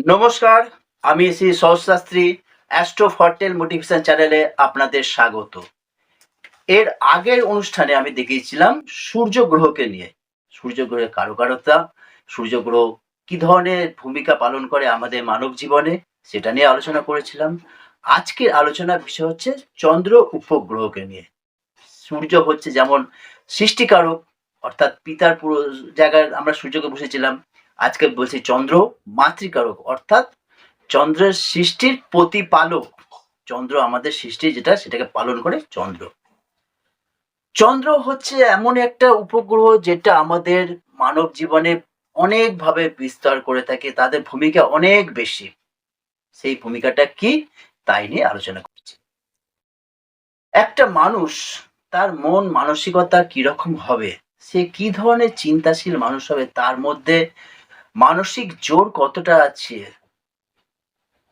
নমস্কার, আমি Shri সহস্রশাস্ত্রী astro ফরটেল motivation চ্যানেলে আপনাদের স্বাগত। এর আগের অনুষ্ঠানে আমি দেখিয়েছিলাম সূর্য গ্রহকে নিয়ে। সূর্য গ্রহের কারুকারতা, সূর্য গ্রহ কি ধরনের ভূমিকা পালন করে আমাদের মানব জীবনে সেটা নিয়ে আলোচনা করেছিলাম। আজকের আলোচনার বিষয় হচ্ছে চন্দ্র উপগ্রহকে নিয়ে। সূর্য হচ্ছে যেমন সৃষ্টিকারক, অর্থাৎ পিতার পুরো জায়গায় আমরা সূর্যকে বসেছিলাম। আজকে বলছি চন্দ্র মাতৃকারক, অর্থাৎ চন্দ্রের সৃষ্টির প্রতিপালক। চন্দ্র আমাদের সৃষ্টি যেটা সেটাকে পালন করে চন্দ্র। চন্দ্র হচ্ছে এমন একটা উপগ্রহ যেটা আমাদের মানব জীবনে অনেকভাবে বিস্তার করে থাকে, তাদের ভূমিকা অনেক বেশি। সেই ভূমিকাটা কি তাই নিয়ে আলোচনা করছি। একটা মানুষ, তার মন মানসিকতা কিরকম হবে, সে কি ধরনের চিন্তাশীল মানুষ হবে, তার মধ্যে মানসিক জোর কতটা আছে,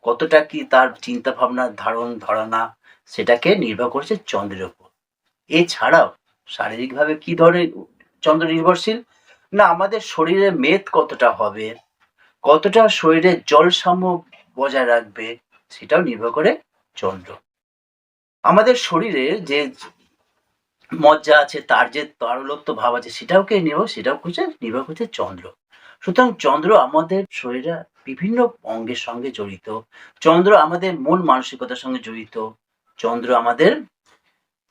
কতটা কি তার চিন্তা ভাবনার ধারণা সেটাকে নির্ভর করছে চন্দ্রের উপর। এছাড়াও শারীরিকভাবে কি ধরনের চন্দ্র নির্ভরশীল, না আমাদের শরীরে মেদ কতটা হবে, কতটা শরীরে জল সাম্য বজায় রাখবে, সেটাও নির্ভর করে চন্দ্র। আমাদের শরীরে যে মজ্জা আছে, তার যে তারলত্ব ভাব আছে, সেটাও নির্ভর করছে চন্দ্র। সুতরাং চন্দ্র আমাদের শরীরে বিভিন্ন অঙ্গের সঙ্গে জড়িত। চন্দ্র আমাদের মন মানসিকতার সঙ্গে জড়িত। চন্দ্র আমাদের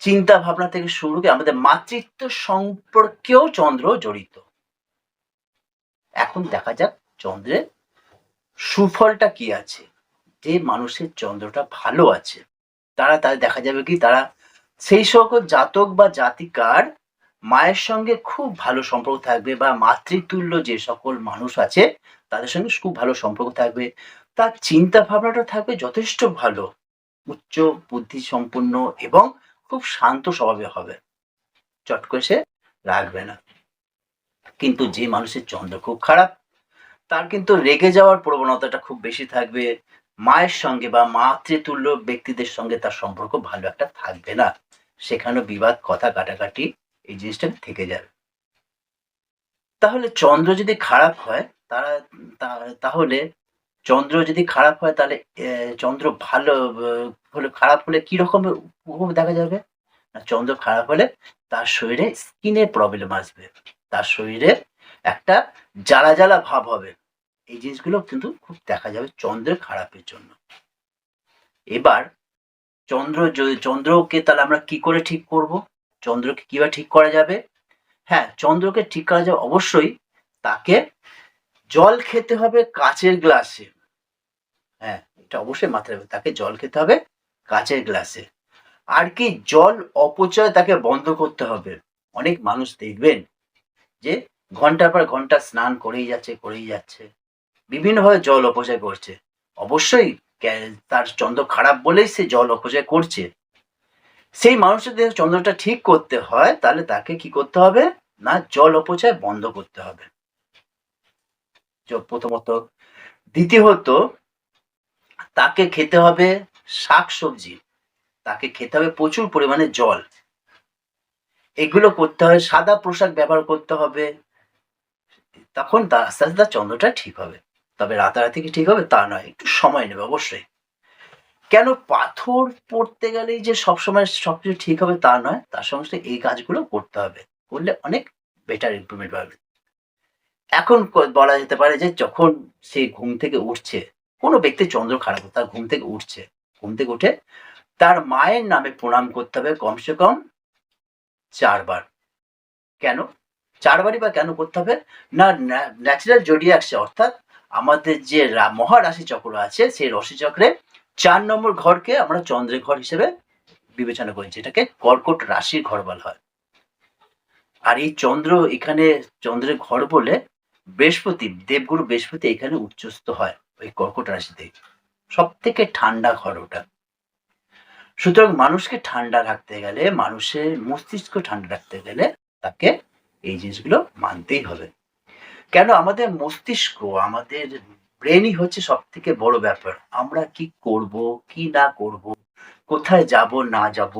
চিন্তা ভাবনা থেকে শুরু করে আমাদের মাতৃত্ব সম্পর্কেও চন্দ্র জড়িত। এখন দেখা যাক চন্দ্রের সুফলটা কি আছে। যে মানুষের চন্দ্রটা ভালো আছে, তাদের দেখা যাবে কি, তারা সেই সকল জাতক বা জাতিকার মায়ের সঙ্গে খুব ভালো সম্পর্ক থাকবে, বা মাতৃতুল্য যে সকল মানুষ আছে তাদের সঙ্গে খুব ভালো সম্পর্ক থাকবে। তার চিন্তা ভাবনাটা থাকবে যথেষ্ট ভালো, উচ্চ বুদ্ধি সম্পন্ন এবং খুব শান্ত স্বভাবের হবে। চট করে সে রাখবে না। কিন্তু যে মানুষের চন্দ্র খুব খারাপ, তার কিন্তু রেগে যাওয়ার প্রবণতাটা খুব বেশি থাকবে। মায়ের সঙ্গে বা মাতৃতুল্য ব্যক্তিদের সঙ্গে তার সম্পর্ক ভালো একটা থাকবে না। সেখানেও বিবাদ, কথা কাটাকাটি, এই জিনিসটা থেকে যাবে। তাহলে চন্দ্র যদি খারাপ হয়, তারা তাহলে চন্দ্র যদি খারাপ হয়, তাহলে চন্দ্র ভালো হলে, খারাপ হলে কি রকমের প্রভাব দেখা যাবে? না, চন্দ্র খারাপ হলে তার শরীরে স্কিনের প্রবলেম আসবে। তার শরীরে একটা জ্বালা, জ্বালা ভাব হবে। এই জিনিসগুলো কিন্তু খুব দেখা যাবে চন্দ্রের খারাপের জন্য। এবার চন্দ্রকে তাহলে আমরা কি করে ঠিক করব? চন্দ্রকে কিভাবে ঠিক করা যাবে? হ্যাঁ, চন্দ্রকে ঠিক করা যাবে অবশ্যই। তাকে জল খেতে হবে কাঁচের গ্লাসে। হ্যাঁ, এটা অবশ্যই মাথায় রাখবে। তাকে জল খেতে হবে কাঁচের গ্লাসে। আর কি, জল অপচয় তাকে বন্ধ করতে হবে। অনেক মানুষ দেখবেন যে ঘন্টার পর ঘন্টা স্নান করেই যাচ্ছে। বিভিন্নভাবে জল অপচয় করছে। অবশ্যই তার চন্দ্র খারাপ বলেই সে জল অপচয় করছে। সেই মানুষের যদি চন্দ্রটা ঠিক করতে হয়, তাহলে তাকে কি করতে হবে? না, জল অপচয় বন্ধ করতে হবে প্রথমত। দ্বিতীয়ত, তাকে খেতে হবে শাকসবজি, তাকে খেতে হবে প্রচুর পরিমাণে জল। এগুলো করতে হবে, সাদা পোশাক ব্যবহার করতে হবে। তখন আস্তে আস্তে তার চন্দ্রটা ঠিক হবে। তবে রাতারাতি কি ঠিক হবে তা নয়, একটু সময় নেবে অবশ্যই। কেন, পাথর পড়তে গেলেই যে সবসময় সবকিছু ঠিক হবে তা নয়, তার সঙ্গে সঙ্গে এই কাজগুলো করতে হবে। করলে অনেক বেটার ইমপ্রুভমেন্ট পাবে। এখন বলা যেতে পারে যে যখন সে ঘুম থেকে উঠছে, কোনো ব্যক্তির চন্দ্র খারাপ, তার ঘুম থেকে উঠছে, ঘুম থেকে উঠে তার মায়ের নামে প্রণাম করতে হবে কমসে কম ৪ বার। কেন? ৪ বারই বা কেন করতে হবে? না, ন্যাচারাল জোডিয়াক্সে, অর্থাৎ আমাদের যে মহারাশি চক্র আছে, সেই রাশিচক্রে ৪ নম্বর ঘরকে আমরা চন্দ্রের ঘর হিসেবে বিবেচনা করি, যেটাকে কর্কট রাশির ঘর বলা হয়। আর এই চন্দ্র এখানে চন্দ্রের ঘর বলে বৃহস্পতি, দেবগুরু বৃহস্পতি এখানে উচ্চস্থ হয় ওই কর্কট রাশিতে। সবথেকে ঠান্ডা ঘর ওটা। সুতরাং মানুষকে ঠান্ডা রাখতে গেলে, মানুষের মস্তিষ্ক ঠান্ডা রাখতে গেলে তাকে এই জিনিসগুলো মানতেই হবে। কেন, আমাদের মস্তিষ্ক, আমাদের ব্রেনই হচ্ছে সবথেকে বড় ব্যাপার। আমরা কি করব, কি না করব, কোথায় যাব না যাব,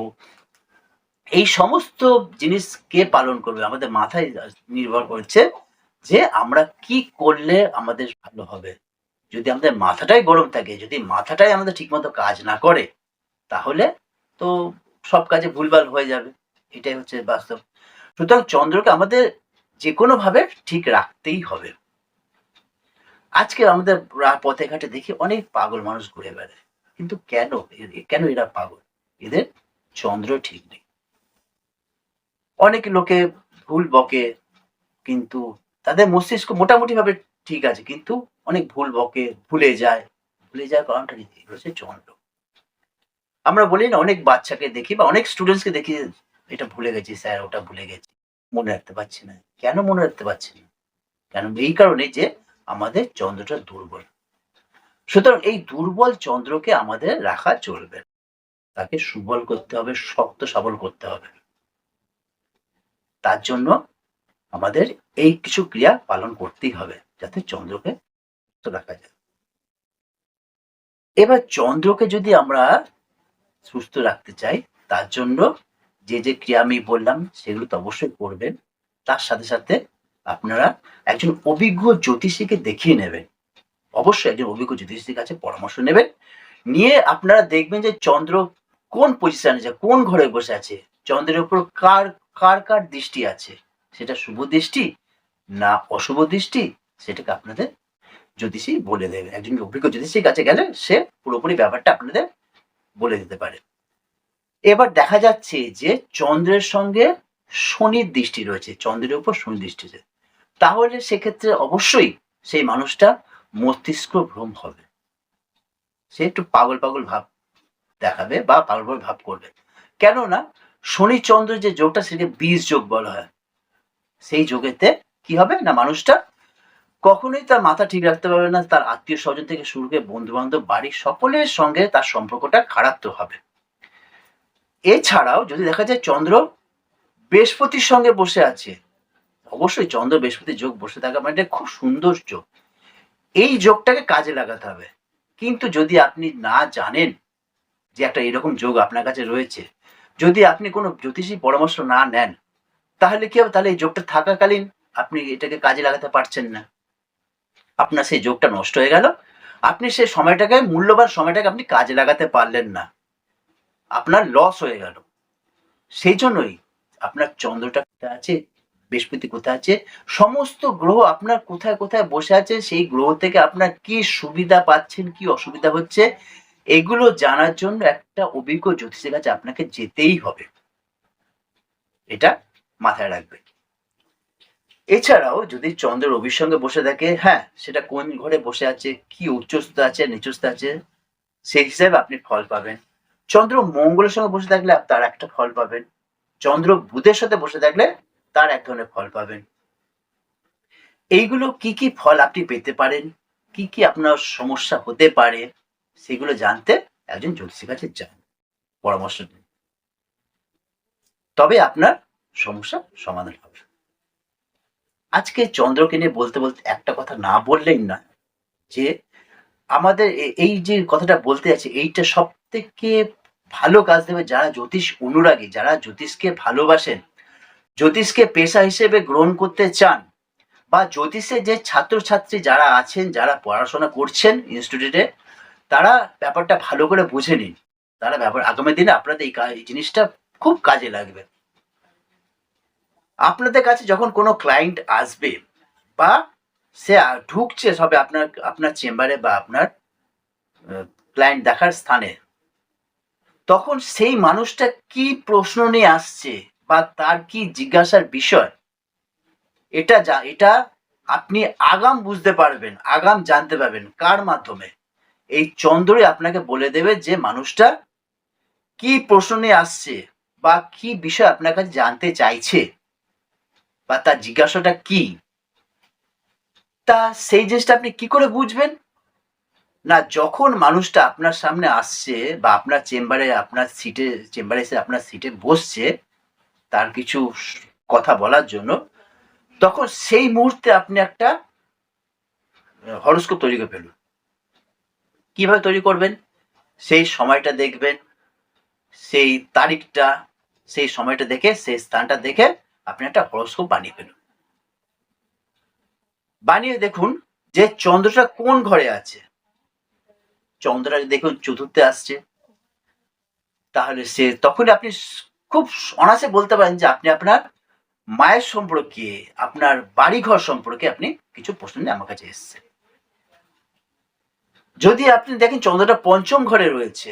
এই সমস্ত জিনিস কে পালন করবে? আমাদের মাথায় নির্ভর করছে যে আমরা কি করলে আমাদের ভালো হবে। যদি আমাদের মাথাটাই গরম থাকে, যদি মাথাটাই আমাদের ঠিকমতো কাজ না করে, তাহলে তো সব কাজে ভুলভাল হয়ে যাবে। এটাই হচ্ছে বাস্তব। সুতরাং চন্দ্রকে আমাদের যেকোনোভাবে ঠিক রাখতেই হবে। আজকে আমাদের পথে ঘাটে দেখি অনেক পাগল মানুষ ঘুরে বেড়ায়। কিন্তু কেন? কেন এরা পাগল? এদের চন্দ্র ঠিক নেই। অনেক লোকে ভুল বকে, কিন্তু তাদের মস্তিষ্ক মোটামুটিভাবে ঠিক আছে, কিন্তু অনেক ভুল বকে, ভুলে যায়। ভুলে যাওয়ার কারণটা কি? এগুলো হচ্ছে চন্দ্র। আমরা বলি না, অনেক বাচ্চাকে দেখি বা অনেক স্টুডেন্টসকে দেখি, এটা ভুলে গেছি স্যার, ওটা ভুলে গেছি। মনে রাখতে পারছি না। কেন মনে রাখতে পারছি না? কেন? এই কারণে যে আমাদের চন্দ্রটা দুর্বল। সুতরাং এই দুর্বল চন্দ্রকে আমাদের রাখা চলবে না। তাকে সুবল করতে হবে, শক্ত সবল করতে হবে। তার জন্য আমাদের এই কিছু ক্রিয়া পালন করতেই হবে, যাতে চন্দ্রকে সুস্থ রাখা যায়। এবার চন্দ্রকে যদি আমরা সুস্থ রাখতে চাই, তার জন্য যে ক্রিয়া আমি বললাম সেগুলো তো অবশ্যই করবেন। তার সাথে, সাথে আপনারা একজন অভিজ্ঞ জ্যোতিষীকে দেখিয়ে নেবেন। অবশ্যই একজন অভিজ্ঞ জ্যোতিষীর কাছে পরামর্শ নেবেন। নিয়ে আপনারা দেখবেন যে চন্দ্র কোন পজিশনে আছে, কোন ঘরে বসে আছে, চন্দ্রের উপর কার দৃষ্টি আছে, সেটা শুভ দৃষ্টি না অশুভ দৃষ্টি, সেটাকে আপনাদের জ্যোতিষী বলে দেবে। একজন অভিজ্ঞ জ্যোতিষীর কাছে গেলে সে পুরোপুরি ব্যাপারটা আপনাদের বলে দিতে পারে। এবার দেখা যাচ্ছে যে চন্দ্রের সঙ্গে শনির দৃষ্টি রয়েছে, চন্দ্রের উপর শনি দৃষ্টি রয়েছে, তাহলে সেক্ষেত্রে অবশ্যই সেই মানুষটা মস্তিষ্ক ভ্রম হবে। সে একটু পাগল পাগল ভাব দেখাবে বা পাগল পাগল ভাব করবে। কেননা শনি চন্দ্র যে যোগটা, সেটাকে বীজ যোগ বলা হয়। সেই যোগেতে কি হবে না, মানুষটা কখনোই তার মাথা ঠিক রাখতে পারবে না। তার আত্মীয় স্বজন থেকে শুরু করে বন্ধু বান্ধব, বাড়ির সকলের সঙ্গে তার সম্পর্কটা খারাপ তো হবে। এছাড়াও যদি দেখা যায় চন্দ্র বৃহস্পতির সঙ্গে বসে আছে, অবশ্যই চন্দ্র বৃহস্পতি যোগ বসে থাকা মানে খুব সুন্দর যোগ। এই যোগটাকে কাজে লাগাতে হবে। কিন্তু যদি আপনি না জানেন যে একটা এরকম যোগ আপনার কাছে রয়েছে, যদি আপনি কোনো জ্যোতিষী পরামর্শ না নেন, তাহলে কি হবে? তাহলে এই যোগটা থাকাকালীন আপনি এটাকে কাজে লাগাতে পারছেন না। আপনার সেই যোগটা নষ্ট হয়ে গেল। আপনি সেই সময়টাকে, মূল্যবান সময়টাকে আপনি কাজে লাগাতে পারলেন না। আপনার লস হয়ে গেল। সেই জন্যই আপনার চন্দ্রটা কোথায় আছে, বৃহস্পতি কোথায় আছে, সমস্ত গ্রহ আপনার কোথায় কোথায় বসে আছে, সেই গ্রহ থেকে আপনার কি সুবিধা পাচ্ছেন, কি অসুবিধা হচ্ছে, এগুলো জানার জন্য একটা অভিজ্ঞ জ্যোতিষের কাছে আপনাকে যেতেই হবে। এটা মাথায় রাখবেন। এছাড়াও যদি চন্দ্র রবির সঙ্গে বসে থাকে, হ্যাঁ, সেটা কোন ঘরে বসে আছে, কি উচ্চস্থ আছে নিচস্থ আছে, সেই হিসাবে আপনি ফল পাবেন। চন্দ্র মঙ্গলের সঙ্গে বসে থাকলে তার একটা ফল পাবেন। চন্দ্র বুধের সাথে বসে থাকলে তার এক ধরনের ফল পাবেন। এইগুলো কি কি ফল আপনি পেতে পারেন, কি কি আপনার সমস্যা হতে পারে, সেগুলো জানতে একজন জ্যোতিষীর কাছে যান, পরামর্শ নিন। তবে আপনার সমস্যা সমাধান হবে। আজকে চন্দ্রকে নিয়ে বলতে বলতে একটা কথা না বললেই না, যে আমাদের এই যে কথাটা বলতে আছে, এইটা সব থেকে ভালো কাজ দেবে যারা জ্যোতিষ অনুরাগী, যারা জ্যোতিষকে ভালোবাসেন, জ্যোতিষকে পেশা হিসেবে গ্রহণ করতে চান, বা জ্যোতিষের যে ছাত্রছাত্রী যারা আছেন, যারা পড়াশোনা করছেন ইনস্টিটিউটে, তারা ব্যাপারটা ভালো করে বুঝে নিন। তারা ব্যাপার আগামী দিনে আপনাদের এই জিনিসটা খুব কাজে লাগবে। আপনাদের কাছে যখন কোনো ক্লায়েন্ট আসবে, বা সে ঢুকছে সবে আপনার আপনার চেম্বারে বা আপনার ক্লায়েন্ট দেখার স্থানে, তখন সেই মানুষটা কি প্রশ্ন নিয়ে আসছে বা তার কি জিজ্ঞাসার বিষয়, এটা আপনি আগাম বুঝতে পারবেন, আগাম জানতে পারবেন। কার মাধ্যমে? এই চন্দ্রই আপনাকে বলে দেবে যে মানুষটা কি প্রশ্ন নিয়ে আসছে বা কি বিষয় আপনার কাছে জানতে চাইছে, বা তার জিজ্ঞাসাটা কি। তা সেই জিনিসটা আপনি কি করে বুঝবেন? না, যখন মানুষটা আপনার সামনে আসছে বা আপনার চেম্বারে এসে আপনার সিটে বসছে তার কিছু কথা বলার জন্য, তখন সেই মুহূর্তে আপনি একটা হরোস্কোপ তৈরি করে ফেলুন। কিভাবে তৈরি করবেন? সেই সময়টা দেখবেন, সেই তারিখটা, সেই সময়টা দেখে, সেই স্থানটা দেখে আপনি একটা হরোস্কোপ বানিয়ে ফেলুন। বানিয়ে দেখুন যে চন্দ্রটা কোন ঘরে আছে। চন্দ্রটা দেখুন চতুর্থে আসছে, তাহলে সে তখন আপনি খুব অনায়াসে বলতে পারেন যে আপনি আপনার মায়ের সম্পর্কে, আপনার বাড়িঘর সম্পর্কে আপনি কিছু প্রশ্ন নিয়ে আমার কাছে এসেছেন। যদি আপনি দেখেন চন্দ্রটা পঞ্চম ঘরে রয়েছে,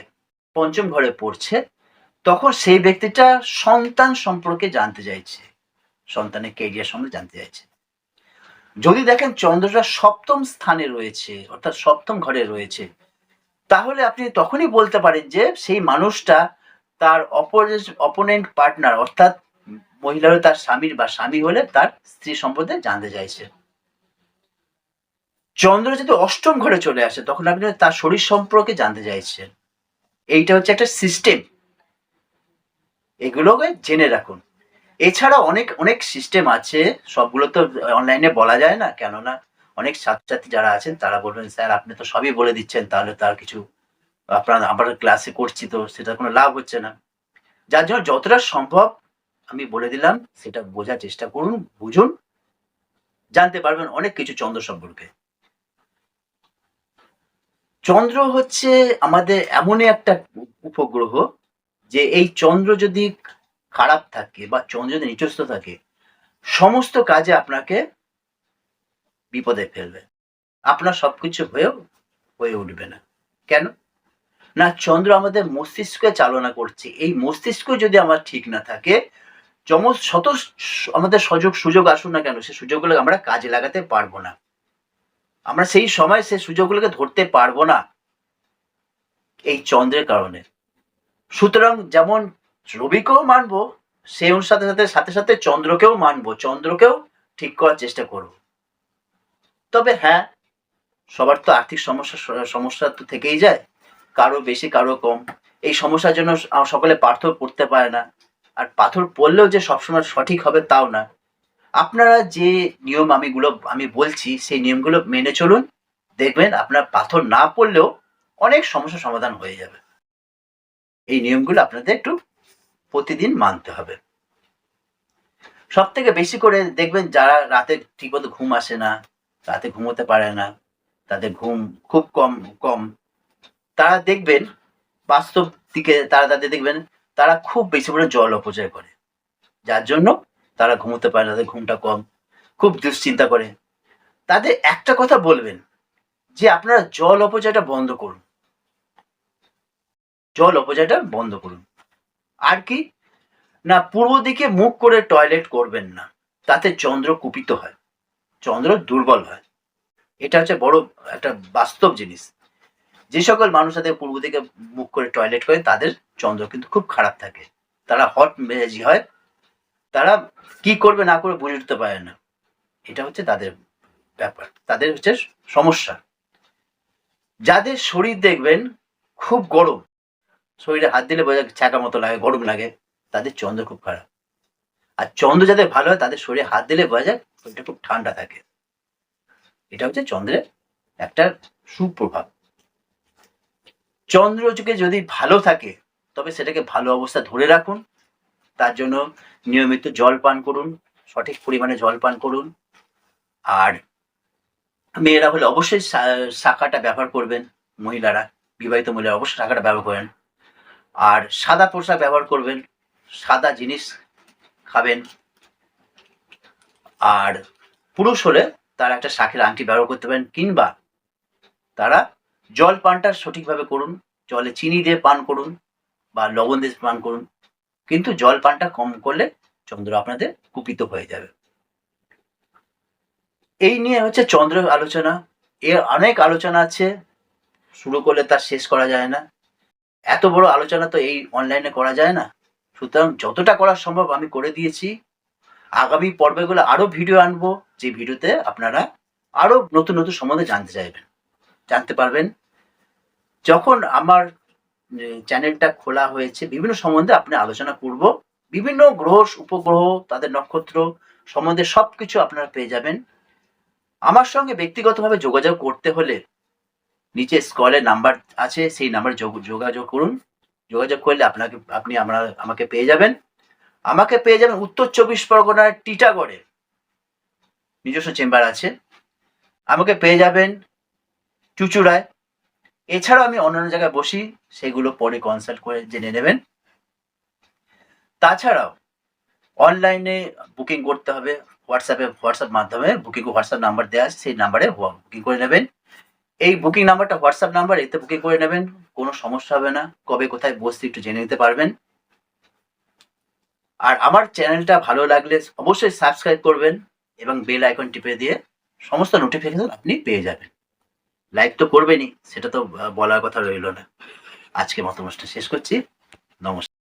পঞ্চম ঘরে পড়ছে, তখন সেই ব্যক্তিটা সন্তান সম্পর্কে জানতে চাইছে, সন্তানের কেরিয়ার সম্বন্ধে জানতে চাইছে। যদি দেখেন চন্দ্রটা সপ্তম স্থানে রয়েছে, অর্থাৎ সপ্তম ঘরে রয়েছে, তাহলে আপনি তখনই বলতে পারেন যে সেই মানুষটা তার অপোনেন্ট পার্টনার, অর্থাৎ মহিলা হলে তার স্বামীর বা স্বামী হলে তার স্ত্রী সম্পর্কে জানতে চাইছে। চন্দ্র যদি অষ্টম ঘরে চলে আসে, তখন আপনি তার শরীর সম্পর্কে জানতে চাইছেন। এইটা হচ্ছে একটা সিস্টেম, এগুলোকে জেনে রাখুন। এছাড়া অনেক অনেক সিস্টেম আছে, সবগুলো তো অনলাইনে বলা যায় না, কেননা অনেক ছাত্রছাত্রী যারা আছেন তারা বলবেন স্যার আপনি তো সবই বলে দিচ্ছেন, তাহলে তার কিছু আপনার আমরা ক্লাসে করছি তো সেটা কোনো লাভ হচ্ছে না। যার জন্য যতটা সম্ভব আমি বলে দিলাম, সেটা বোঝার চেষ্টা করুন, বুঝুন, জানতে পারবেন অনেক কিছু চন্দ্র সম্পর্কে। চন্দ্র হচ্ছে আমাদের এমনই একটা উপগ্রহ যে এই চন্দ্র যদি খারাপ থাকে বা চন্দ্র যদি নিচস্থ থাকে, সমস্ত কাজে আপনাকে বিপদে ফেলবে, আপনার সবকিছু হয়ে উঠবে না। কেন না, চন্দ্র আমাদের মস্তিষ্কে চালনা করছে। এই মস্তিষ্ক যদি আমার ঠিক না থাকে, শত আমাদের সুযোগ আসুন না কেন, সেই সুযোগগুলো আমরা কাজে লাগাতে পারবো না, আমরা সেই সময় সেই সুযোগগুলোকে ধরতে পারবো না এই চন্দ্রের কারণে। সুতরাং যেমন রবিকেও মানবো, সেই সাথে সাথে সাথে সাথে চন্দ্রকেও মানবো, চন্দ্রকেও ঠিক করার চেষ্টা করব। তবে হ্যাঁ, সবার তো আর্থিক সমস্যা তো থেকেই যায়, কারো বেশি কারো কম। এই সমস্যার জন্য সকলে পাথর পড়তে পারে না, আর পাথর পড়লেও যে সবসময় সঠিক হবে তাও না। আপনারা যে নিয়ম আমি বলছি সেই নিয়মগুলো মেনে চলুন, দেখবেন আপনার পাথর না পড়লেও অনেক সমস্যার সমাধান হয়ে যাবে। এই নিয়মগুলো আপনাদের একটু প্রতিদিন মানতে হবে। সব থেকে বেশি করে দেখবেন যারা রাতে ঠিকমতো ঘুম আসে না, রাতে ঘুমোতে পারে না, তাদের ঘুম খুব কম, তারা দেখবেন বাস্তব দিকে তাদের দেখবেন তারা খুব বেশি করে জল অপচয় করে, যার জন্য তারা ঘুমোতে পারে না, তাদের ঘুমটা কম, খুব দুশ্চিন্তা করে। তাদের একটা কথা বলবেন যে আপনারা জল অপচয়টা বন্ধ করুন, জল অপচয়টা বন্ধ করুন। আর কি না, পূর্ব দিকে মুখ করে টয়লেট করবেন না, তাতে চন্দ্র কুপিত হয়, চন্দ্র দুর্বল হয়। এটা হচ্ছে বড় একটা বাস্তব জিনিস। যে সকল মানুষ তাদের পূর্ব দিকে মুখ করে টয়লেট করে তাদের চন্দ্র কিন্তু খুব খারাপ থাকে, তারা হট মেজাজি হয়, তারা কি করবে না করবে বুঝে উঠতে পারে না। এটা হচ্ছে তাদের ব্যাপার, তাদের হচ্ছে সমস্যা। যাদের শরীর দেখবেন খুব গরম, শরীরে হাত দিলে বোঝা ছ্যাঁকা মতো লাগে, গরম লাগে, তাদের চন্দ্র খুব খারাপ। আর চন্দ্র যাদের ভালো হয় তাদের শরীরে হাত দিলে বোঝা যায় শরীরটা খুব ঠান্ডা থাকে। এটা হচ্ছে চন্দ্রের একটা সুপ্রভাব। চন্দ্র যুগে যদি ভালো থাকে তবে সেটাকে ভালো অবস্থা ধরে রাখুন, তার জন্য নিয়মিত জল পান করুন, সঠিক পরিমাণে জল পান করুন। আর মেয়েরা হলে অবশ্যই শাখাটা ব্যবহার করবেন, মহিলারা, বিবাহিত মহিলারা অবশ্যই শাখাটা ব্যবহার করেন। আর সাদা পোশাক ব্যবহার করবেন, সাদা জিনিস খাবেন। আর পুরুষ হলে তারা একটা শাঁখের আংটি ব্যবহার করতে পারেন, কিংবা তারা জল পানটা সঠিকভাবে করুন, জলে চিনি দিয়ে পান করুন বা লবণ দিয়ে পান করুন, কিন্তু জল পানটা কম করলে চন্দ্র আপনাদের কুপিত হয়ে যাবে। এই নিয়ে হচ্ছে চন্দ্র আলোচনা। এর অনেক আলোচনা আছে, শুরু করলে তার শেষ করা যায় না, এত বড় আলোচনা তো এই অনলাইনে করা যায় না। সুতরাং যতটা করা সম্ভব আমি করে দিয়েছি। আগামী পর্বগুলো আরো ভিডিও আনবো, যে ভিডিওতে আপনারা আরো নতুন নতুন সম্বন্ধে জানতে পারবেন। যখন আমার চ্যানেলটা খোলা হয়েছে, বিভিন্ন সম্বন্ধে আপনি আলোচনা করব, বিভিন্ন গ্রহ উপগ্রহ তাদের নক্ষত্র সম্বন্ধে সবকিছু আপনারা পেয়ে যাবেন। আমার সঙ্গে ব্যক্তিগতভাবে যোগাযোগ করতে হলে নিচে স্ক্রলে নাম্বার আছে, সেই নাম্বারে যোগাযোগ করুন। যোগাযোগ করলে আমাকে পেয়ে যাবেন। আমাকে পেয়ে যাবেন উত্তর 24 পরগনার টিটাগড়ে, নিজস্ব চেম্বার আছে। আমাকে পেয়ে যাবেন চুঁচুড়ায়। এছাড়াও আমি অন্যান্য জায়গায় বসি, সেগুলো পরে কনসাল্ট করে জেনে নেবেন। তাছাড়াও অনলাইনে বুকিং করতে হবে, হোয়াটসঅ্যাপ মাধ্যমে বুকিং, হোয়াটসঅ্যাপ নাম্বার দেওয়া আছে, সেই নাম্বারে বুকিং করে নেবেন। এই বুকিং নাম্বারটা হোয়াটসঅ্যাপ নাম্বার, এতে বুকিং করে নেবেন, কোনো সমস্যা হবে না। কবে কোথায় বসতে একটু জেনে নিতে পারবেন। আর আমার চ্যানেলটা ভালো লাগলে অবশ্যই সাবস্ক্রাইব করবেন এবং বেল আইকন টিপে দিয়ে সমস্ত নোটিফিকেশন আপনি পেয়ে যাবেন। লাইক তো করবেনই, সেটা তো বলার কথা রইল না। আজকে মতো অনুষ্ঠান শেষ করছি। নমস্কার।